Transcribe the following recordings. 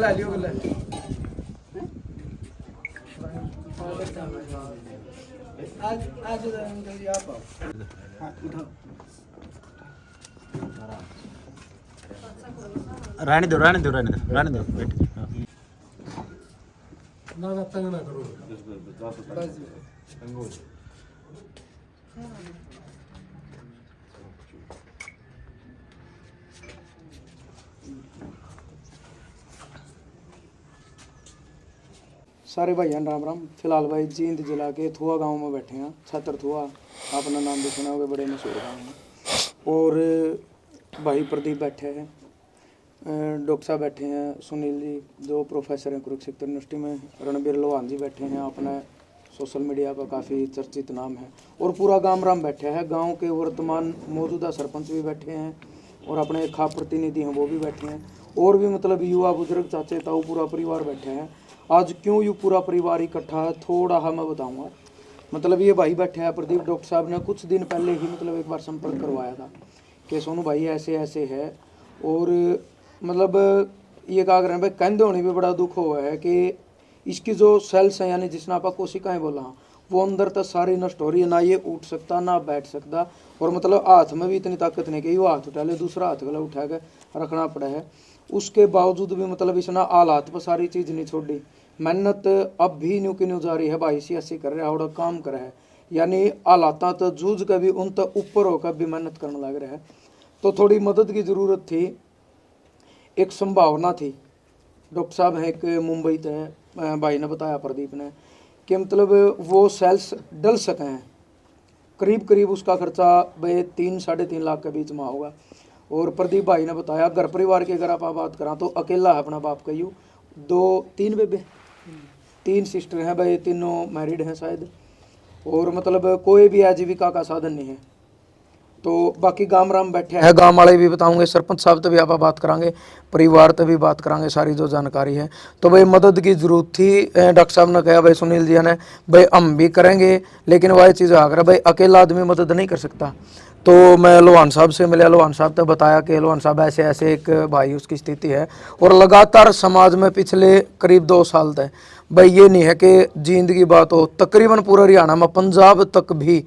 रहने दो बैठ। ना तंग ना करो। सारे भाइयों राम राम। फिलहाल भाई जींद जिला के थुआ गांव में बैठे हैं। छात्र थुआ, अपना नाम भी सुना होगा, बड़े मशहूर गाँव हैं। और भाई प्रदीप बैठे हैं, डॉक्टर साहब बैठे हैं, सुनील जी जो प्रोफेसर हैं कुरुक्षेत्र यूनिवर्सिटी में, रणबीर लोहान जी बैठे हैं, अपना सोशल मीडिया पर काफ़ी चर्चित नाम है। और पूरा गांव राम बैठे हैं। गांव के वर्तमान मौजूदा सरपंच भी बैठे हैं और अपने एक खास प्रतिनिधि हैं वो भी बैठे हैं। और भी मतलब युवा बुजुर्ग चाचे ताऊ पूरा परिवार बैठे हैं। आज क्यों ये पूरा परिवार इकट्ठा है थोड़ा मैं बताऊंगा। मतलब ये भाई बैठे हैं प्रदीप, डॉक्टर साहब ने कुछ दिन पहले ही मतलब एक बार संपर्क करवाया था कि सोनू भाई ऐसे ऐसे है। और मतलब ये क्या करें भाई, कंधे होने भी बड़ा दुख हुआ है कि इसकी जो सेल्स हैं यानी जिसने आप कोशिकाएं बोला वो अंदर तक सारी नष्ट हो रही है। ना ये उठ सकता ना बैठ सकता, और मतलब हाथ में भी इतनी ताकत नहीं कि वो हाथ उठा ले, दूसरा हाथ गला उठा के रखना पड़ा है। उसके बावजूद भी मतलब इसने हालात पर सारी चीज़ नहीं छोड़ी। मेहनत अब भी न्यू की न्यू जारी है भाई, ऐसी कर रहा है और काम कर रहा है, यानी हालात तो जूझ कर भी उन तक ऊपर होकर भी मेहनत करने लग रहा है। तो थोड़ी मदद की ज़रूरत थी, एक संभावना थी। डॉक्टर साहब है एक मुंबई से, भाई ने बताया प्रदीप ने कि मतलब वो सेल्स डल सके हैं। करीब करीब उसका खर्चा भाई 3-3.5 लाख के बीच में होगा। और प्रदीप भाई ने बताया घर परिवार की अगर आप बात करा तो अकेला है अपना बाप का यू, 2-3 बेबे, 3 सिस्टर हैं भाई, तीनों मैरिड हैं शायद। और मतलब कोई भी आजीविका का साधन नहीं है। तो बाकी गांव राम बैठे हैं, गांव वाले भी बताऊंगे, सरपंच साहब तो भी आप बात करांगे, परिवार तो भी बात करांगे, सारी जो जानकारी है। तो भाई मदद की जरूरत थी। डॉक्टर साहब ने कहा भाई, सुनील जी ने भाई हम भी करेंगे, लेकिन वह चीज़ आकर भाई अकेला आदमी मदद नहीं कर सकता। तो मैं लोहान साहब से मिला, लोहान साहब तो बताया कि लोहान साहब ऐसे ऐसे एक भाई उसकी स्थिति है और लगातार समाज में पिछले करीब 2 साल तक भाई ये नहीं है कि जींद की बात हो, तकरीबन पूरा हरियाणा में पंजाब तक भी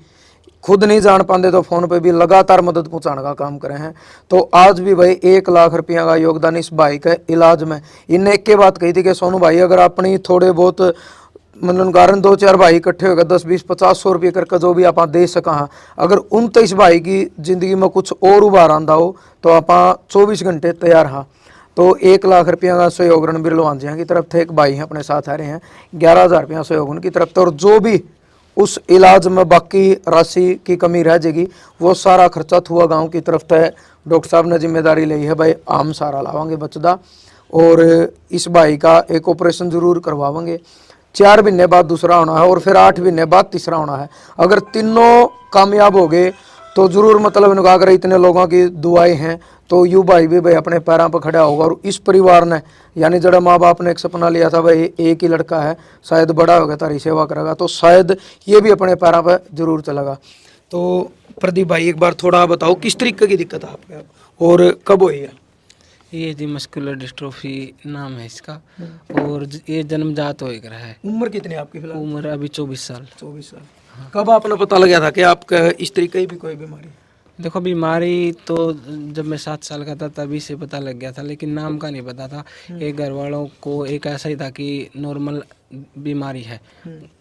खुद नहीं जान पाते तो फोन पे भी लगातार मदद पहुंचाने का काम करे हैं। तो आज भी भाई 1 लाख रुपया का योगदान इस भाई के इलाज में। इनने एक के बात कही थी कि सोनू भाई अगर अपनी थोड़े बहुत मतलब कारण 2-4 भाई इकट्ठे होकर 10-20-50-100 रुपये करके जो भी आप दे सका, अगर उन 23 भाई की जिंदगी में कुछ और उभार आंदा हो तो आप 24 घंटे तैयार हाँ। तो 1 लाख रुपया का सहयोग रणबीर लोहान जी की तरफ थे, एक भाई हैं अपने साथ आ रहे हैं, 11,000 रुपया सहयोग उनकी तरफ थे। और जो भी उस इलाज में बाकी राशि की कमी रह जाएगी वो सारा खर्चा थुआ गांव की तरफ तय डॉक्टर साहब ने जिम्मेदारी ली है भाई, हम सारा लावांगे बचदा। और इस भाई का एक ऑपरेशन जरूर करवाएंगे, 4 महीने बाद दूसरा होना है और फिर 8 महीने बाद तीसरा होना है। अगर तीनों कामयाब हो गए तो जरूर मतलब इनका अगर इतने लोगों की दुआएं हैं तो यू भाई भी भाई अपने पैरों पर खड़ा होगा। और इस परिवार ने यानी जड़ा माँ बाप ने एक सपना लिया था भाई एक ही लड़का है, शायद बड़ा होगा तारी सेवा करेगा, तो शायद ये भी अपने पैरों पर जरूर चलेगा। तो प्रदीप भाई एक बार थोड़ा बताओ किस तरीके की दिक्कत है आपको और कब हुई है? ये जी मस्कुलर डिस्ट्रोफी नाम है इसका और ये जन्मजात हो रहा है। उम्र कितनी है आपकी फिलहाल? उम्र अभी 24 साल। 24 साल। हाँ। कब आपने पता लगा था कि आपका इस तरीके की भी कोई बीमारी? देखो बीमारी तो जब मैं 7 साल का था तभी से पता लग गया था, लेकिन नाम का नहीं पता था। एक घर वालों को एक ऐसा ही था कि नॉर्मल बीमारी है,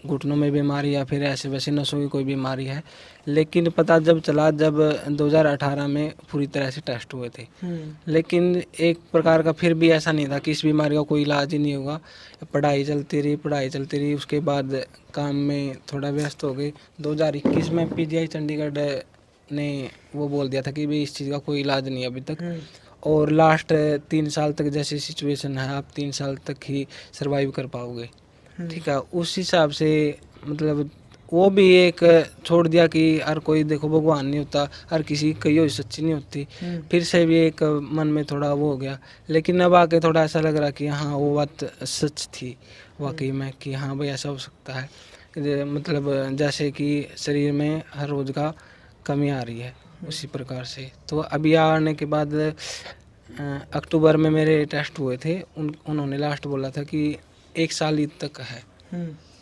घुटनों में बीमारी या फिर ऐसे वैसे नसों की कोई बीमारी है। लेकिन पता जब चला जब 2018 में पूरी तरह से टेस्ट हुए थे, लेकिन एक प्रकार का फिर भी ऐसा नहीं था कि इस बीमारी का कोई इलाज ही नहीं होगा। पढ़ाई चलती रही, उसके बाद काम में थोड़ा व्यस्त हो गए। 2021 में पीजीआई चंडीगढ़ ने वो बोल दिया था कि भाई इस चीज़ का कोई इलाज नहीं अभी तक, और लास्ट 3 साल तक जैसी सिचुएशन है आप 3 साल तक ही सरवाइव कर पाओगे। ठीक है, उस हिसाब से मतलब वो भी एक छोड़ दिया कि हर कोई देखो भगवान नहीं होता, हर किसी की कही सच्ची नहीं होती। फिर से भी एक मन में थोड़ा वो हो गया, लेकिन अब आके थोड़ा ऐसा लग रहा कि हाँ वो बात सच थी वाकई में कि हाँ भाई ऐसा हो सकता है। मतलब जैसे कि शरीर में हर रोज़ का कमी आ रही है उसी प्रकार से। तो अभी आने के बाद अक्टूबर में मेरे टेस्ट हुए थे, उन्होंने लास्ट बोला था कि 1 साल ही तक है,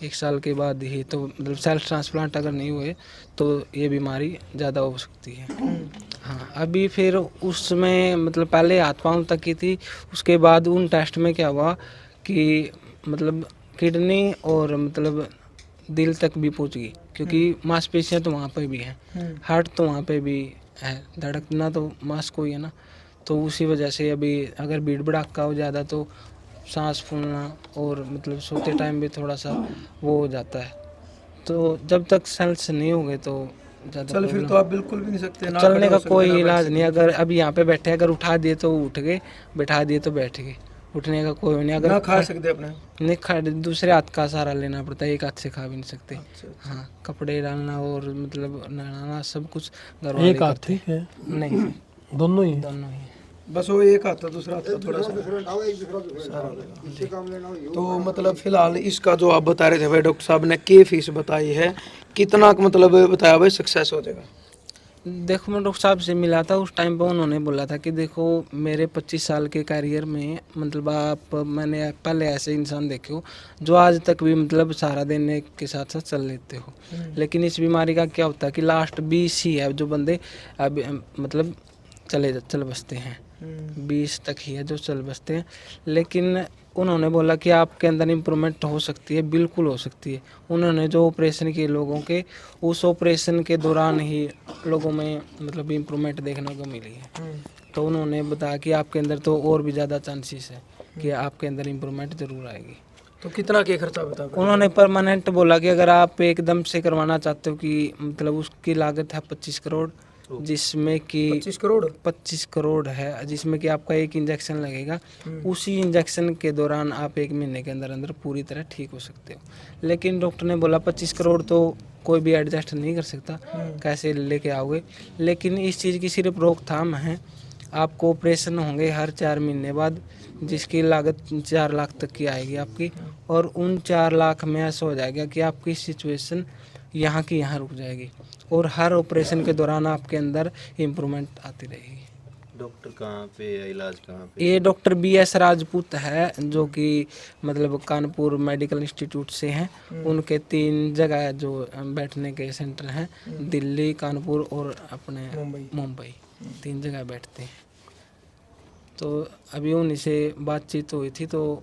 1 साल के बाद ही तो मतलब सेल्फ ट्रांसप्लांट अगर नहीं हुए तो ये बीमारी ज़्यादा हो सकती है। हाँ, अभी फिर उसमें मतलब पहले हाथ पाँव तक की थी, उसके बाद उन टेस्ट में क्या हुआ कि मतलब किडनी और मतलब दिल तक भी पहुंच गई, क्योंकि मांसपेशियां तो वहाँ पे भी हैं, हार्ट तो वहाँ पे भी है, धड़कना तो मांस को ही है ना, तो उसी वजह से अभी अगर भीड़ भड़ाका हो ज़्यादा तो सांस फूलना और मतलब सोते टाइम भी थोड़ा सा वो हो जाता है, तो जब तक सेल्स नहीं होंगे तो ज़्यादा चल फिर तो आप बिल्कुल भी नहीं सकते ना, चलने का कोई इलाज नहीं। अगर अभी यहाँ पे बैठे, अगर उठा दिए तो उठ गए, बैठा दिए तो बैठ गए, उठने का कोई नहीं। अगर ना खा सकते अपने, नहीं खा, दूसरे हाथ का सहारा लेना पड़ता है, एक हाथ से खा भी नहीं सकते। हाँ, कपड़े डालना और मतलब नहाना सब कुछ घर वाले एक हाथ करते ठीक है, हैं। नहीं, दोनों ही दोनों ही। बस वो एक हाथ था, दूसरा हाथ था थोड़ा सा। तो मतलब फिलहाल इसका जो आप बता रहे थे भाई, डॉक्टर साहब ने क्या फीस बताई है, कितना मतलब बताया भाई सक्सेस हो जाएगा? देखो, मैं डॉक्टर साहब से मिला था उस टाइम पे, उन्होंने बोला था कि देखो मेरे 25 साल के करियर में मतलब मैंने पहले ऐसे इंसान देखे हो जो आज तक भी मतलब सहारा देने के साथ साथ चल लेते हो, लेकिन इस बीमारी का क्या होता है कि लास्ट 20 ही है जो बंदे अब मतलब चल बसते हैं, 20 तक ही है जो चल बसते हैं। लेकिन उन्होंने बोला कि आपके अंदर इम्प्रूवमेंट हो सकती है, बिल्कुल हो सकती है। उन्होंने जो ऑपरेशन किए लोगों के, उस ऑपरेशन के दौरान ही लोगों में मतलब इम्प्रूवमेंट देखने को मिली है, तो उन्होंने बताया कि आपके अंदर तो और भी ज़्यादा चांसेस है कि आपके अंदर इम्प्रूवमेंट ज़रूर आएगी। तो कितना के खर्चा बता? उन्होंने परमानेंट बोला कि अगर आप एकदम से करवाना चाहते हो कि मतलब उसकी लागत है 25 करोड़, जिसमें कि 25 करोड़ है, जिसमें कि आपका एक इंजेक्शन लगेगा, उसी इंजेक्शन के दौरान आप 1 महीने के अंदर अंदर पूरी तरह ठीक हो सकते हो। लेकिन डॉक्टर ने बोला 25 करोड़ तो कोई भी एडजस्ट नहीं कर सकता, कैसे लेके आओगे। लेकिन इस चीज़ की सिर्फ रोकथाम है, आपको ऑपरेशन होंगे हर 4 महीने बाद, जिसकी लागत 4 लाख तक की आएगी आपकी, और उन 4 लाख में ऐसा हो जाएगा कि आपकी सिचुएशन यहाँ की यहाँ रुक जाएगी और हर ऑपरेशन के दौरान आपके अंदर इम्प्रूवमेंट आती रहेगी। डॉक्टर कहाँ पे है, इलाज कहाँ पे? ये डॉक्टर BS राजपूत है, जो कि मतलब कानपुर मेडिकल इंस्टीट्यूट से हैं। उनके 3 जगह है जो बैठने के सेंटर हैं, दिल्ली, कानपुर और अपने मुंबई, 3 जगह बैठते हैं। तो अभी उन्हीं से बातचीत हुई थी, तो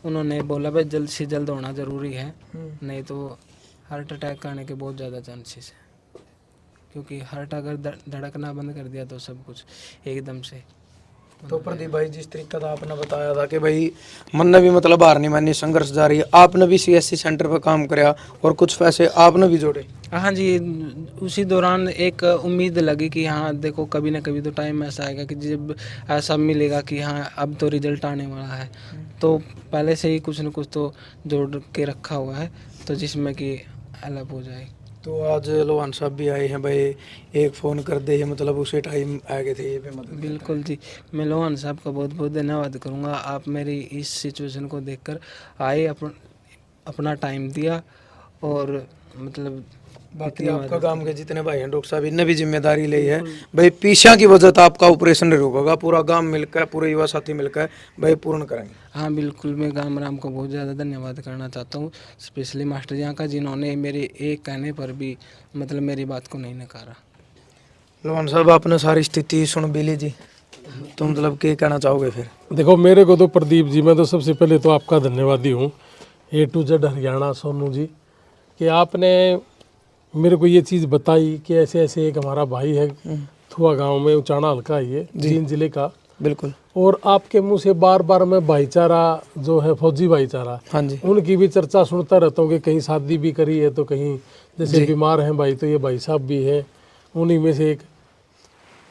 उन्होंने बोला भाई जल्द से जल्द होना ज़रूरी है, नहीं तो हार्ट अटैक आने के बहुत ज़्यादा चांसेस है, क्योंकि हार्ट अगर धड़कना बंद कर दिया तो सब कुछ एकदम से। तो प्रदीप भाई, जिस तरीके का आपने बताया था कि भाई मन ने भी मतलब हार नहीं मानी, संघर्ष जारी है, आपने भी CSC सेंटर पर काम कराया और कुछ पैसे आपने भी जोड़े। हाँ जी, उसी दौरान एक उम्मीद लगी कि हाँ देखो कभी ना कभी तो टाइम ऐसा आएगा कि जब ऐसा मिलेगा कि हाँ अब तो रिजल्ट आने वाला है, तो पहले से ही कुछ न कुछ तो जोड़ के रखा हुआ है, तो जिसमें कि हेल्प हो जाए। तो आज लोहान साहब भी आए हैं भाई, एक फ़ोन कर दे मतलब उसी टाइम आ गए थे ये पे मतलब। बिल्कुल जी, मैं लोहान साहब का बहुत बहुत धन्यवाद करूँगा, आप मेरी इस सिचुएशन को देखकर आए, अपना टाइम दिया, और मतलब बाकी आपका काम के जितने भाई हैं डॉक्टर साहब, इनने भी जिम्मेदारी ली है भाई, पीछा की वजह तो आपका ऑपरेशन नहीं रुकेगा, पूरा गांव मिलकर, पूरे युवा साथी मिलकर भाई पूर्ण करेंगे। हाँ बिल्कुल, मैं गाम राम को बहुत ज़्यादा धन्यवाद करना चाहता हूँ, स्पेशली मास्टर जी का, जिन्होंने मेरे एक कहने पर भी मतलब मेरी बात को नहीं नकारा। लोहान साहब, आपने सारी स्थिति सुन भी ली जी, तो मतलब क्या कहना चाहोगे फिर? देखो मेरे को तो प्रदीप जी, मैं तो सबसे पहले तो आपका धन्यवादी हूँ, A to Z Haryana Sonu ji, कि आपने मेरे को ये चीज़ बताई कि ऐसे ऐसे एक हमारा भाई है थुआ गांव में, उचाना हल्का है ये जींद जिले का। बिल्कुल। और आपके मुंह से बार बार मैं भाईचारा जो है, फौजी भाईचारा, हाँ जी, उनकी भी चर्चा सुनता रहता हूँ कि कहीं शादी भी करी है, तो कहीं जैसे बीमार हैं भाई, तो ये भाई साहब भी हैं उन्हीं में से एक।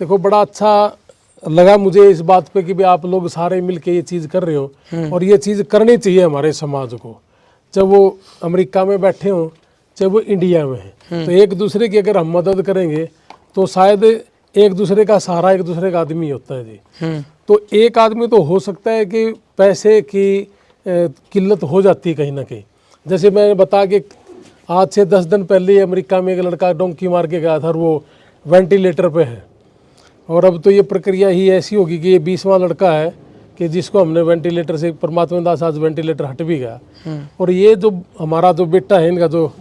देखो बड़ा अच्छा लगा मुझे इस बात पे कि भी आप लोग सारे मिल के ये चीज़ कर रहे हो, और ये चीज़ करनी चाहिए हमारे समाज को, चाहे वो अमेरिका में बैठे हों चाहे वो इंडिया में है। तो एक दूसरे की अगर हम मदद करेंगे तो शायद एक दूसरे का सहारा एक दूसरे का आदमी होता है जी। तो एक आदमी तो हो सकता है कि पैसे की किल्लत हो जाती है कहीं ना कहीं, जैसे मैंने बता कि आज से 10 दिन पहले अमेरिका में एक लड़का डोंकी मार के गया था और वो वेंटिलेटर पे है, और अब तो ये प्रक्रिया ही ऐसी होगी कि ये 20वां लड़का है कि जिसको हमने वेंटिलेटर से, परमात्मा दास आज वेंटिलेटर हट भी गया। और ये जो हमारा जो बेटा है, इनका जो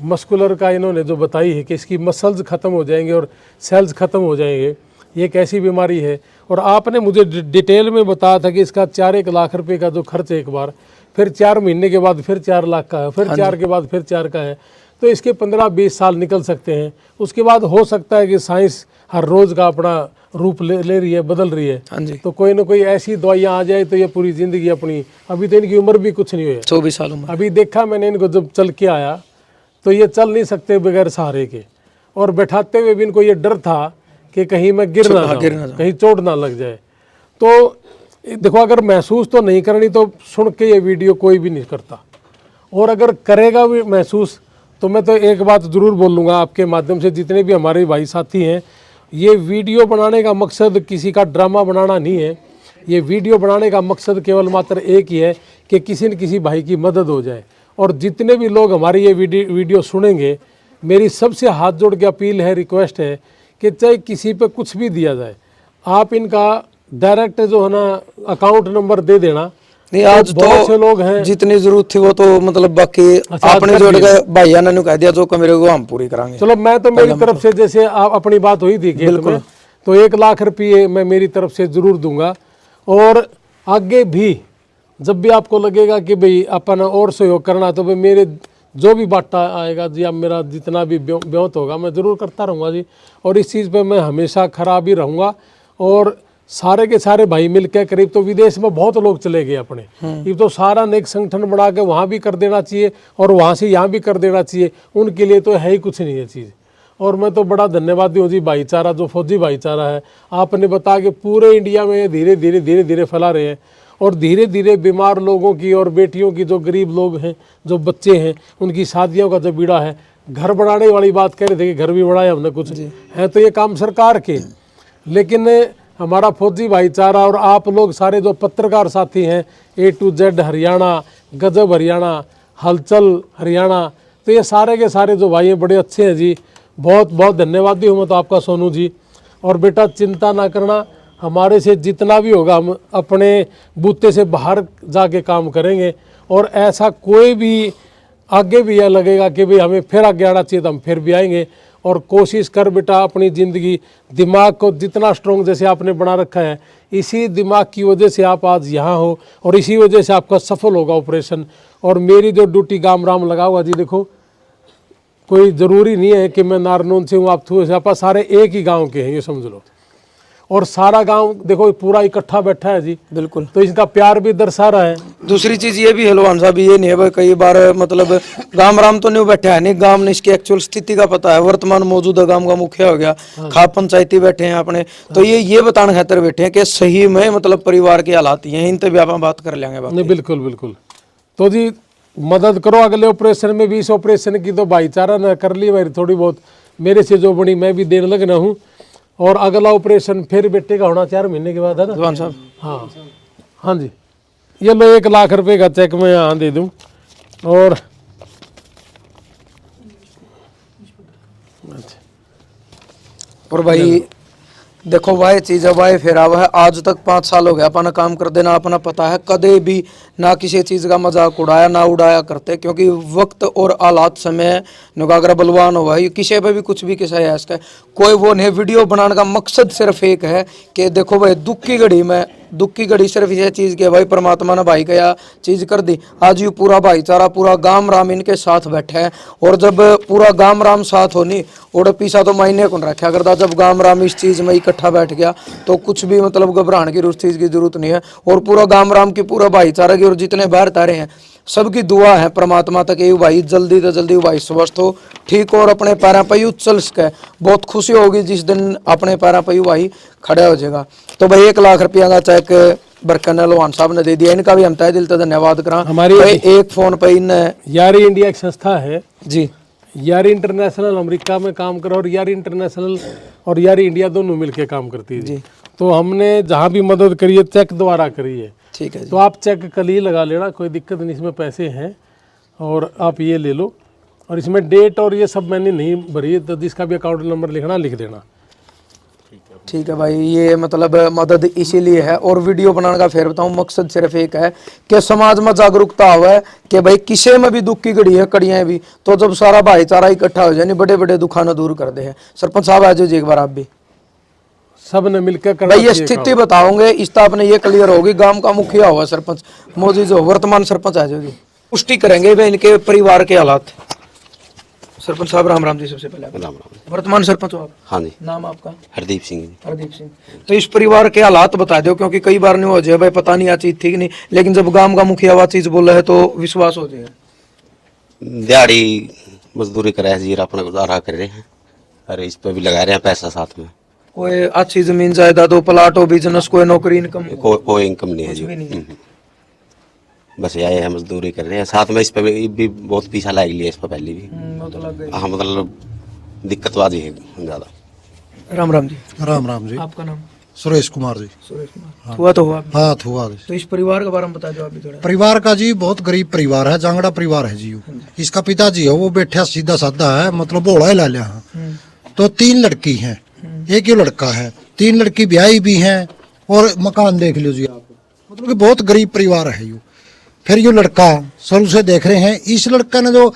मस्कुलर का इन्होंने जो बताई है कि इसकी मसल्स ख़त्म हो जाएंगे और सेल्स ख़त्म हो जाएंगे, ये एक ऐसी बीमारी है। और आपने मुझे डिटेल में बताया था कि इसका 4-1 लाख रुपए का जो खर्च है एक बार, फिर 4 महीने के बाद फिर 4 लाख का है, फिर 4 के बाद फिर 4 का है, तो इसके 15-20 साल निकल सकते हैं। उसके बाद हो सकता है कि साइंस हर रोज़ का अपना रूप ले रही है, बदल रही है। हाँ जी। तो कोई ना कोई ऐसी दवाइयाँ आ जाए तो ये पूरी ज़िंदगी अपनी, अभी तो इनकी उम्र भी कुछ नहीं हुई है, 24 साल उम्र। अभी देखा मैंने इनको जब चल के आया तो ये चल नहीं सकते बगैर सहारे के। और बैठाते हुए भी इनको ये डर था कि कहीं मैं गिर ना जाऊं, कहीं चोट ना लग जाए। तो देखो, अगर महसूस तो नहीं करनी तो सुन के ये वीडियो कोई भी नहीं करता, और अगर करेगा भी महसूस तो मैं तो एक बात ज़रूर बोलूँगा आपके माध्यम से, जितने भी हमारे भाई साथी हैं, ये वीडियो बनाने का मकसद किसी का ड्रामा बनाना नहीं है। ये वीडियो बनाने का मकसद केवल मात्र एक ही है कि किसी न किसी भाई की मदद हो जाए। और जितने भी लोग हमारी ये वीडियो सुनेंगे, मेरी सबसे हाथ जोड़ के अपील है, रिक्वेस्ट है कि चाहे किसी पे कुछ भी दिया जाए, आप इनका डायरेक्ट जो है ना अकाउंट नंबर दे देना। नहीं, आज तो बहुत से लोग तो हैं, जितनी जरूरत थी वो तो मतलब बाकी आपने जोड़ के भाइया ने कह दिया जो मेरे को हम पूरी कराएंगे। चलो, मैं तो मेरी तरफ से, जैसे आप अपनी बात हुई थी खेत में, तो 1 लाख रुपये मैं मेरी तरफ से जरूर दूंगा। और आगे भी जब भी आपको लगेगा कि भाई अपन और सहयोग करना, तो भाई मेरे जो भी बाटा आएगा जी, अब मेरा जितना भी ब्योत होगा मैं ज़रूर करता रहूँगा जी। और इस चीज़ पे मैं हमेशा खरा भी रहूँगा। और सारे के सारे भाई मिलकर, करीब तो विदेश में बहुत लोग चले गए अपने, ये तो सारा नेक संगठन बना के वहाँ भी कर देना चाहिए और वहाँ से यहाँ भी कर देना चाहिए। उनके लिए तो है ही कुछ नहीं है चीज़। और मैं तो बड़ा धन्यवादी हूँ जी, भाईचारा जो फौजी भाईचारा है, आपने बताया कि पूरे इंडिया में धीरे धीरे फैला रहे हैं। और धीरे धीरे बीमार लोगों की और बेटियों की, जो गरीब लोग हैं, जो बच्चे हैं, उनकी शादियों का जो बीड़ा है, घर बनाने वाली बात कह रहे थे कि घर भी बनाया हमने कुछ है, तो ये काम सरकार के, लेकिन हमारा फौजी भाईचारा और आप लोग सारे जो पत्रकार साथी हैं, A to Z हरियाणा, गजब हरियाणा, हलचल हरियाणा, तो ये सारे के सारे जो भाई हैं बड़े अच्छे हैं जी। बहुत बहुत धन्यवादी हूँ मैं तो आपका सोनू जी। और बेटा चिंता ना करना, हमारे से जितना भी होगा हम अपने बूते से बाहर जाके काम करेंगे। और ऐसा कोई भी आगे भी यह लगेगा कि भाई हमें फिर आगे आना चाहिए तो हम फिर भी आएंगे। और कोशिश कर बेटा, अपनी ज़िंदगी, दिमाग को जितना स्ट्रॉन्ग जैसे आपने बना रखा है, इसी दिमाग की वजह से आप आज यहाँ हो और इसी वजह से आपका सफल होगा ऑपरेशन। और मेरी जो ड्यूटी गाम राम लगा हुआ जी, देखो कोई ज़रूरी नहीं है कि मैं नारनौल से हूँ, आप थोड़े से, आप सारे एक ही गांव के हैं, ये समझ लो। और सारा गांव देखो पूरा इकट्ठा बैठा है जी, बिल्कुल, तो इसका प्यार भी दर्शा रहा है। दूसरी चीज ये भी है लोहान साहब, ये नहीं है भाई, कई बार मतलब गांव राम तो नहीं बैठा है, नहीं गांव ने इसकी एक्चुअल स्थिति का पता है, वर्तमान मौजूदा गांव का मुखिया हो गया, खाप पंचायती बैठे हैं अपने, तो ये बताने खातर बैठे हैं कि सही में मतलब परिवार के हालात हैं, इन पे भी आप बात कर लेंगे। नहीं, बिल्कुल बिल्कुल। तो जी मदद करो अगले ऑपरेशन में भी। इस ऑपरेशन की तो भाईचारा ने कर ली मेरी थोड़ी बहुत, मेरे से जो बड़ी मैं भी देने लगना हूँ। और अगला ऑपरेशन फिर बेटे का होना 4 महीने के बाद, है ना जवान साहब? हाँ हाँ जी, ये लो 1 लाख रुपए का चेक मैं यहाँ दे दूँ। और और भाई देखो वाह चीज है, वाह फेरा हुआ है। आज तक 5 साल हो गया अपना काम कर देना, अपना पता है, कदे भी ना किसी चीज का मजाक उड़ाया ना उड़ाया करते, क्योंकि वक्त और हालात समय नगागरा बलवान हुआ है, किसी पे भी कुछ भी किसा है इसका कोई वो नहीं। वीडियो बनाने का मकसद सिर्फ एक है कि देखो भाई दुख की घड़ी में, दुख की घड़ी सिर्फ ये चीज़ की भाई परमात्मा ने भाई क्या चीज़ कर दी। आज ये पूरा भाईचारा, पूरा गांव राम इनके साथ बैठे हैं। और जब पूरा गांव राम साथ होनी और पीछा तो मायने कौन रखा करता, जब गांव राम इस चीज़ में इकट्ठा बैठ गया तो कुछ भी मतलब घबराने की उस चीज़ की जरूरत नहीं है। और पूरा गांव राम की, पूरा भाईचारा की, और जितने बाहर तारे हैं सबकी दुआ है परमात्मा तक ये भाई जल्दी से जल्दी भाई स्वस्थ हो, ठीक हो और अपने पैरों पर चल सके। बहुत खुशी होगी जिस दिन अपने पैरों पर भाई खड़ा हो जाएगा। तो भाई 1 लाख रुपया का चेक बरकन लोहान साहब ने दे दिया, इनका भी हम तहे दिल से धन्यवाद करा। हमारी एक फोन पे इन यारी इंडिया एक संस्था है जी, यारी इंटरनेशनल, अमेरिका में काम करो, और यारी इंटरनेशनल और यारी इंडिया दोनों मिलके काम करती है जी। तो हमने जहाँ भी मदद करी है चेक द्वारा करी है, ठीक है जी। तो आप चेक कल ही लगा लेना, कोई दिक्कत नहीं, इसमें पैसे हैं। और आप ये ले लो, और इसमें डेट और ये सब मैंने नहीं भरी है, तो जिसका भी अकाउंट नंबर लिखना लिख देना। ठीक है। ठीक है भाई, ये मतलब मदद इसीलिए है। और वीडियो बनाने का फिर बताऊं मकसद सिर्फ एक है कि समाज में जागरूकता हुआ कि भाई किसी में भी दुख की घड़ी है, कड़ियां भी, तो जब सारा भाईचारा इकट्ठा हो जाए बड़े बड़े दुखाना दूर कर दे हैं। सरपंच साहब आ जाओ जी एक बार आप भी। सब ने मिलकर करना भाई ये चाहिए स्थिति बताओगे इस तो आपने ये क्लियर होगी। गांव का मुखिया हुआ सरपंच मोदी जो वर्तमान सरपंच आ जाओगी, पुष्टि करेंगे भाई इनके परिवार के हालात। सरपंच साहब राम राम जी। सबसे पहले राम राम। वर्तमान सरपंच हो आप? हाँ जी। नाम आपका? हरदीप सिंह जी। हरदीप सिंह। तो इस परिवार के हालात बता दो, क्योंकि कई बार नहीं हो जाए भाई पता नहीं आ चीज ठीक नहीं, लेकिन जब गांव का मुखिया वो चीज बोला है तो विश्वास हो जाए। दिहाड़ी मजदूरी कर रहे हैं जी, अपना गुजारा कर रहे हैं, अरे इस पे भी लगा रहे हैं पैसा साथ में। कोई अच्छी जमीन जायदाद हो, प्लाट हो, बिजनेस, कोई नौकरी इनकम? कोई इनकम नहीं है जी। भी नहीं है। बस यही है, मजदूरी कर रहे हैं साथ में। इस पे भी बहुत पैसा लग लिया इस पे पहले भी। वो तो लग गई। हाँ मतलब दिक्कतबाजी है ज्यादा। राम राम जी। राम राम जी। आपका नाम? सुरेश कुमार जी। सुरेश कुमार। हुआ तो हुआ। हाँ थुआ जी। तो इस परिवार के बारे में बता दो आप भी थोड़ा। परिवार का जी बहुत गरीब परिवार है, जांगड़ा परिवार है जी। इसका पिताजी है वो बैठा सीधा साधा है, मतलब भोला ही ला लिया। तो 3 लड़की हैं, एक ही लड़का है। 3 लड़की ब्याही भी हैं और मकान देख लो जी आप, मतलब कि बहुत गरीब परिवार है यू। फिर ये लड़का शुरू से देख रहे हैं, इस लड़का ने जो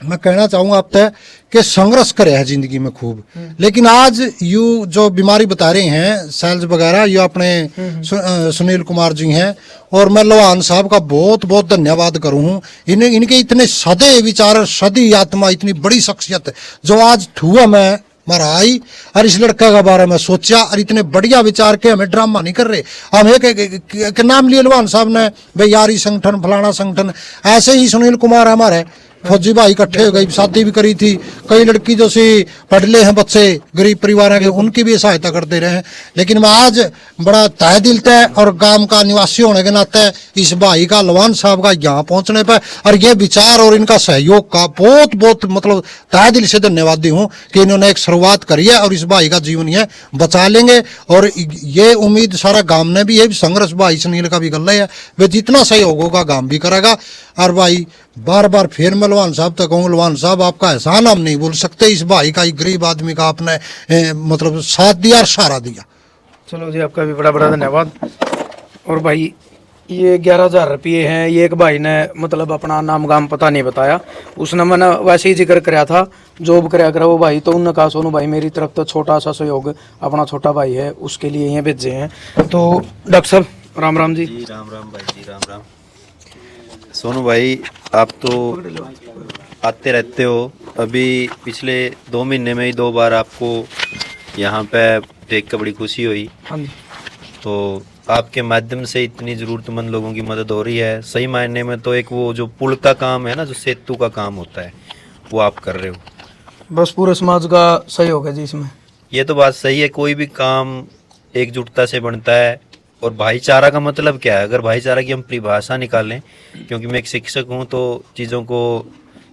मैं कहना चाहूँगा आप तक कि संघर्ष करे है जिंदगी में खूब, लेकिन आज यू जो बीमारी बता रहे हैं सेल्स वगैरह, ये अपने सुनील कुमार जी हैं, और मैं लवान साहब का बहुत बहुत धन्यवाद करूँ। इनके इतने सदे विचार, सदी आत्मा, इतनी बड़ी शख्सियत जो आज ठुआ में मरा आई और इस लड़का के बारे में सोचा, और इतने बढ़िया विचार के हमें ड्रामा नहीं कर रहे। हम एक नाम लिए लवान साहब ने, भाई यारी संगठन फलाना संगठन, ऐसे ही सुनील कुमार हमारे फौजी भाई इकट्ठे हो गई, शादी भी करी थी। कई लड़की जो सी पढ़ले हैं बच्चे गरीब परिवार के, उनकी भी सहायता करते रहे हैं। लेकिन मैं आज बड़ा तहे दिल तय और गांव का निवासी होने के नाते इस भाई का, लवान साहब का यहाँ पहुंचने पर और ये विचार और इनका सहयोग का बहुत बहुत मतलब तहे दिल से धन्यवादी हूँ कि इन्होंने एक शुरुआत करी है और इस भाई का जीवन ये बचा लेंगे। और ये उम्मीद सारा गांव ने भी है, संघर्ष भाई सुनील का भी गल है, वे जितना सहयोग होगा गांव भी करेगा। और भाई बार बार फिर मैं लवान साहब तक कहूँ, लवान साहब आपका एहसान हम नहीं भूल सकते। इस भाई का, एक गरीब आदमी का आपने मतलब साथ दिया और सहारा दिया। चलो जी, आपका भी बड़ा बड़ा धन्यवाद। और भाई ये 11,000 रुपये हैं, ये एक भाई ने मतलब अपना नाम गाम पता नहीं बताया, उसने मैंने वैसे ही जिक्र कराया था जॉब कराया करा वो भाई, तो उन्होंने कहा सोनू भाई मेरी तरफ तो छोटा सा सहयोग अपना छोटा भाई है उसके लिए ये भेजे हैं। तो डॉक्टर साहब राम राम जी। राम राम भाई जी, राम राम। सोनू भाई आप तो आते रहते हो, अभी पिछले 2 महीने में ही 2 बार आपको यहाँ पे देख कर बड़ी खुशी हुई। हाँ जी। तो आपके माध्यम से इतनी ज़रूरतमंद लोगों की मदद हो रही है। सही मायने में तो एक वो जो पुल का काम है ना, जो सेतु का काम होता है, वो आप कर रहे हो। बस पूरे समाज का सहयोग है जी इसमें। ये तो बात सही है, कोई भी काम एकजुटता से बनता है। और भाईचारा का मतलब क्या है? अगर भाईचारा की हम परिभाषा निकालें, क्योंकि मैं एक शिक्षक हूँ तो चीज़ों को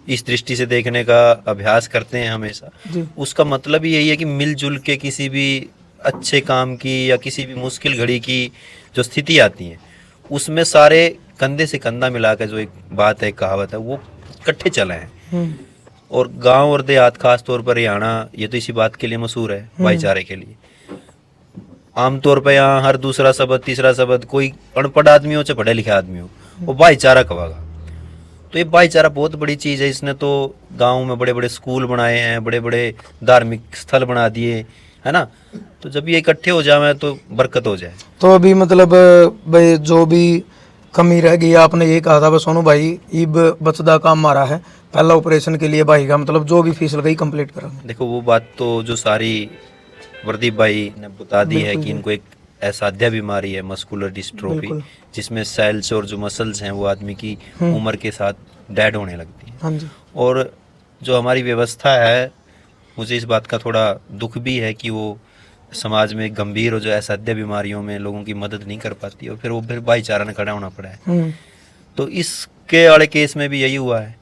इस दृष्टि से देखने का अभ्यास करते हैं हमेशा, उसका मतलब ही यही है कि मिलजुल के किसी भी अच्छे काम की या किसी भी मुश्किल घड़ी की जो स्थिति आती है, उसमें सारे कंधे से कंधा मिलाकर, जो एक बात है, कहावत है, वो इकट्ठे चले हैं। और गांव और देहात, खास तौर पर हरियाणा, ये तो इसी बात के लिए मशहूर है, भाईचारे के लिए। आमतौर पर यहाँ हर दूसरा शब्द, तीसरा शब्द, कोई अनपढ़ आदमी हो चाहे पढ़े लिखे आदमी हो, वो भाईचारा कहेगा। तो ये भाईचारा बहुत बड़ी चीज़ है। इसने तो गांव में बड़े बड़े स्कूल बनाए हैं, बड़े बड़े धार्मिक स्थल बना दिए, है ना। तो जब ये इकट्ठे हो जाए तो बरकत हो जाए। तो अभी मतलब भाई जो भी कमी रह गई, आपने ये कहा था बस सोनू भाई इब बचदा काम मारा है, पहला ऑपरेशन के लिए भाई का मतलब जो भी फीस लगाई कंप्लीट करेंगे। देखो वो बात तो जो सारी वर्दीप भाई ने बता दी है कि इनको एक असाध्य बीमारी है, मस्कुलर डिस्ट्रोफी, जिसमें सेल्स और जो मसल्स हैं वो आदमी की उम्र के साथ डेड होने लगती है। हाँ जी। और जो हमारी व्यवस्था है, मुझे इस बात का थोड़ा दुख भी है कि वो समाज में गंभीर और जो असाध्य बीमारियों में लोगों की मदद नहीं कर पाती, और फिर वो फिर भाईचारा ने खड़ा होना पड़ा है। तो इसके वाले केस में भी यही हुआ है।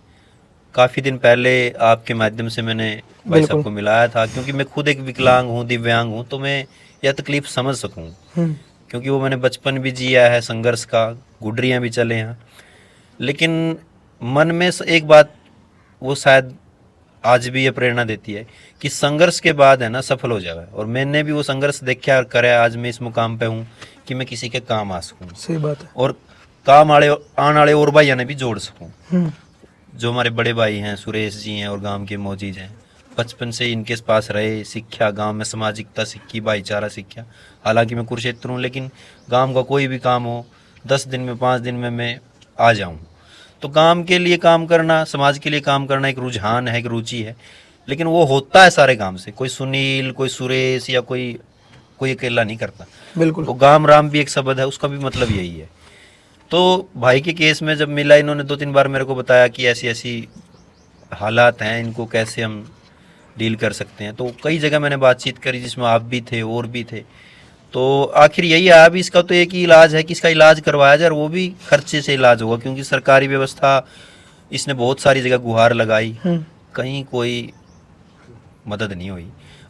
काफ़ी दिन पहले आपके माध्यम से मैंने भाई साहब को मिलाया था, क्योंकि मैं खुद एक विकलांग हूँ, दिव्यांग हूँ, तो मैं यह तकलीफ समझ सकूँ, क्योंकि वो मैंने बचपन भी जिया है संघर्ष का, गुडरियाँ भी चले हैं। लेकिन मन में एक बात वो शायद आज भी ये प्रेरणा देती है कि संघर्ष के बाद है ना सफल हो जाए, और मैंने भी वो संघर्ष देखा और करे, आज मैं इस मुकाम पे हूँ कि मैं किसी के काम आ सकूँ, सही बात है। और काम आने वाले और भाइयों ने भी जोड़ सकूँ। जो हमारे बड़े भाई हैं, सुरेश जी हैं और गांव के मोजीज हैं, बचपन से इनके पास रहे, सीखा, गांव में सामाजिकता सीखी, भाईचारा सीखा। हालांकि मैं कुरुक्षेत्र हूँ, लेकिन गांव का कोई भी काम हो 10 दिन में 5 दिन में मैं आ जाऊँ। तो गांव के लिए काम करना, समाज के लिए काम करना एक रुझान है, एक रुचि है, लेकिन वो होता है सारे गांव से। कोई सुनील, कोई सुरेश या कोई अकेला नहीं करता। बिल्कुल। वो गांव राम भी एक शब्द है, उसका भी मतलब यही है। तो भाई के केस में जब मिला, इन्होंने 2-3 बार मेरे को बताया कि ऐसी ऐसी हालात हैं, इनको कैसे हम डील कर सकते हैं। तो कई जगह मैंने बातचीत करी, जिसमें आप भी थे और भी थे। तो आखिर यही आया, अभी इसका तो एक ही इलाज है कि इसका इलाज करवाया जाए, और वो भी खर्चे से इलाज होगा, क्योंकि सरकारी व्यवस्था इसने बहुत सारी जगह गुहार लगाई, कहीं कोई मदद नहीं हुई।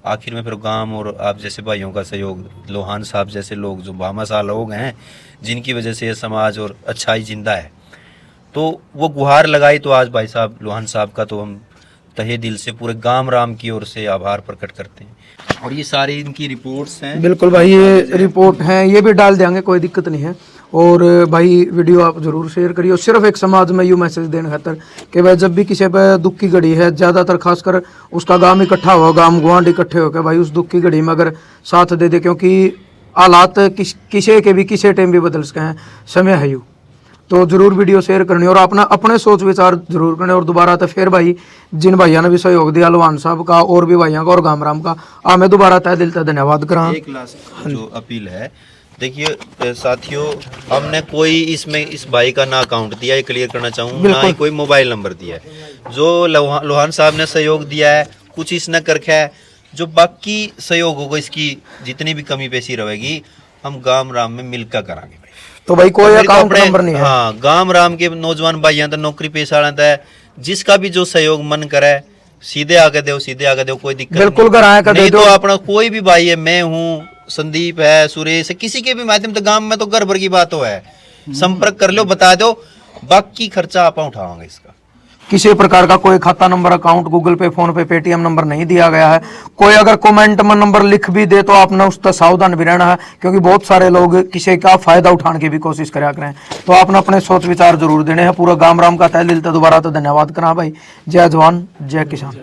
आखिर में फिर गांव और आप जैसे भाइयों का सहयोग, लोहान साहब जैसे लोग जो बामासा लोग हैं, जिनकी वजह से ये समाज और अच्छाई जिंदा है, तो वो गुहार लगाई। तो आज भाई साहब लोहान साहब का तो हम तहे दिल से पूरे गांव राम की ओर से आभार प्रकट करते हैं। और ये सारी इनकी रिपोर्ट्स हैं। बिल्कुल भाई, ये रिपोर्ट हैं, ये भी डाल देंगे, कोई दिक्कत नहीं है। और भाई वीडियो आप जरूर शेयर करिए। और सिर्फ एक समाज में यूँ मैसेज देने खातर कि भाई जब भी किसी पे दुख की घड़ी है, ज़्यादातर खासकर उसका गांव इकट्ठा हुआ, गांव गुआंढ इकट्ठे होकर भाई उस दुख की घड़ी में अगर साथ दे दे, क्योंकि हालात किसी के भी किसी टाइम भी बदल सके हैं, समय है यूँ। तो जरूर वीडियो शेयर करनी और अपने सोच विचार जरूर करने। और दोबारा तो फिर भाई जिन भाइयों ने भी सहयोग दिया, लोहान साहब का और भी भाइयों का और गाम राम का, मैं दोबारा तय दिल से धन्यवाद करा। एक लास्ट जो अपील है, देखिए साथियों, हमने कोई इसमें इस भाई का ना अकाउंट दिया, ये क्लियर करना चाहूँ, ना ही कोई मोबाइल नंबर दिया है। जो लोहान साहब ने सहयोग दिया है, कुछ इसने कर रखा है, जो बाकी सहयोग होगा, इसकी जितनी भी कमी पेशी रहेगी, हम गांव राम में मिलकर करांगे। तो भाई कोई अकाउंट नंबर नहीं है। हाँ, गांव राम के नौजवान भाइयों तो नौकरी पेशा है, जिसका भी जो सहयोग मन करे सीधे आके दो, सीधे आके दो, कोई दिक्कत बिल्कुल घर आया कर नहीं। दे तो दो। अपना कोई भी भाई है, मैं हूँ, संदीप है, सुरेश है, किसी के भी माध्यम से गांव में तो घर भर की बात हो है, संपर्क कर लो, बता दो, बाकी खर्चा आप उठाओगे इसका। किसी प्रकार का कोई खाता नंबर, अकाउंट, गूगल पे, फोन पे, पेटीएम नंबर नहीं दिया गया है। कोई अगर कमेंट में नंबर लिख भी दे तो आपने उस पर सावधान भी रहना है, क्योंकि बहुत सारे लोग किसी का फायदा उठाने की भी कोशिश करा करें। तो आपने अपने सोच विचार जरूर देने हैं। पूरा गांव राम का तहे दिल से दोबारा तो धन्यवाद करा भाई। जय जवान जय किसान।